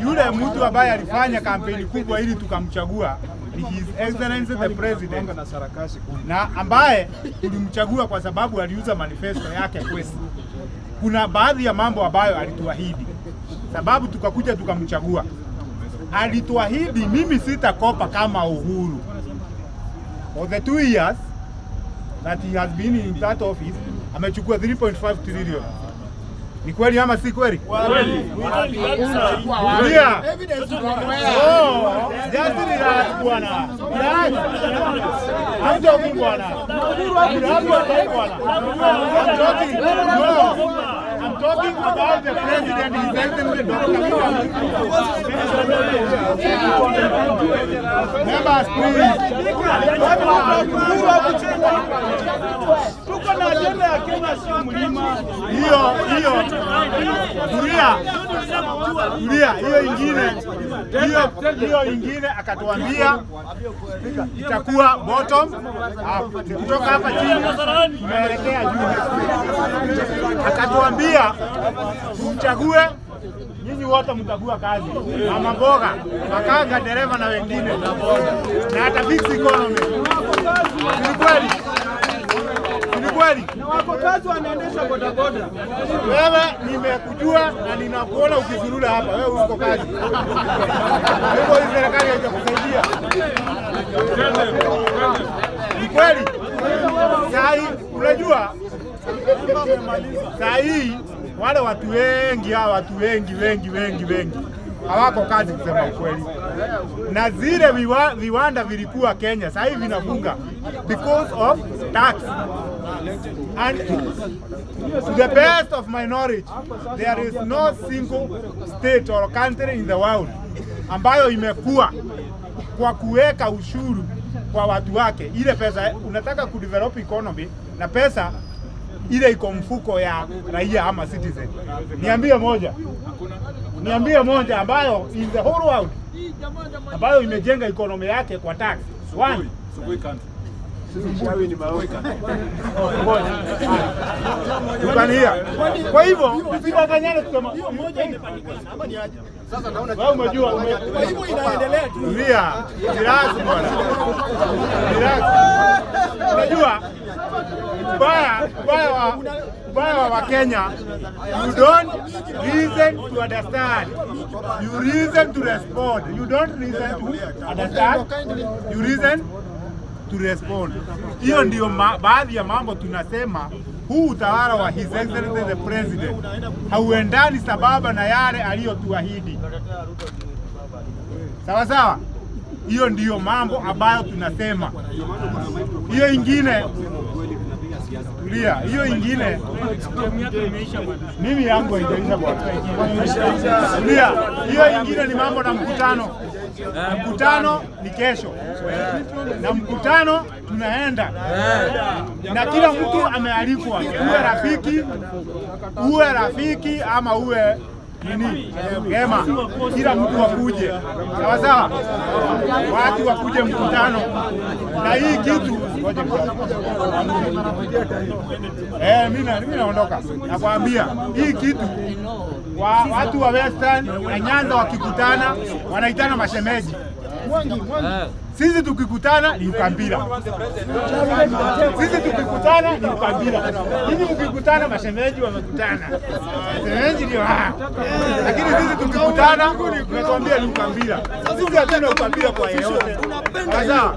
yule mtu ambaye alifanya kampeni kubwa ili tukamchagua ni His Excellency the President, na ambaye tulimchagua kwa sababu aliuza manifesto yake kwetu. Kuna baadhi ya mambo ambayo alituahidi, sababu tukakuja tukamchagua. Alituahidi mimi sitakopa kama Uhuru. For the 2 years that he has been in that office, amechukua 3.5 trillion. Ni kweli ama si kweli? Kweli. Evidence oh, just relax bwana. I'm talking bwana. I'm talking about the president, His Excellency Dr. Members, please. Tuko na agenda ya Kenya si mlima. Hiyo ingine akatuambia itakuwa bottom up. Kutoka hapa chini tunaelekea juu. Akatuambia tumchague, nyinyi wote mtagua kazi. Mama mboga, makanga, dereva na wengine. Na hata fix economy. Ni kweli? Na wako kazi wanaendesha bodaboda. Wewe nimekujua na ninakuona ukizurura hapa. Wewe uko kazi. Wewe hii serikali haijakusaidia. Ni kweli? Sai unajua sai wale watu wengi hawako kazi kusema ukweli. Na zile viwanda vilikuwa Kenya sasa hivi vinafunga because of tax. And to the best of my knowledge, there is no single state or country in the world ambayo imekuwa kwa kuweka ushuru kwa watu wake. Ile pesa unataka kudevelop economy na pesa ile iko mfuko ya raia ama citizen. Niambie moja ambayo in the whole world ambayo imejenga economy yake kwa tax. One. Kwa hivyo tusidanganyane kusema moja imepatikana ama ni aje. Sasa naona wewe umejua kwa hivyo inaendelea tu. Relax bwana. Unajua ubaya wa Kenya, you don't reason to understand, you reason to respond. You don't reason to understand, you reason to respond. Hiyo ndio baadhi ya mambo tunasema huu utawala wa His Excellency the President hauendani sababa na yale aliyotuahidi. Sawa sawa? Hiyo ndio mambo ambayo tunasema. Hiyo ingine hiyo ingine mimi yangu haijaisha bwana. Hiyo ingine ni mambo na mkutano. Mkutano ni kesho. Na mkutano tunaenda. Na kila mtu amealikwa. Uwe rafiki ama uwe nini? Gema. Kila mtu wakuje. Sawa sawa? Watu wakuje mkutano. Na hii kitu mimi naondoka. Nakwambia hii kitu watu wa Western na Nyanza wakikutana wanaitana mashemeji. Sisi tukikutana ni ukabila. Hivi mkikutana mashemeji wamekutana. Mashemeji ndio lakini sisi tukikutana tunakwambia ni ukabila. Sisi hatuna ukabila kwa yeyote. Sasa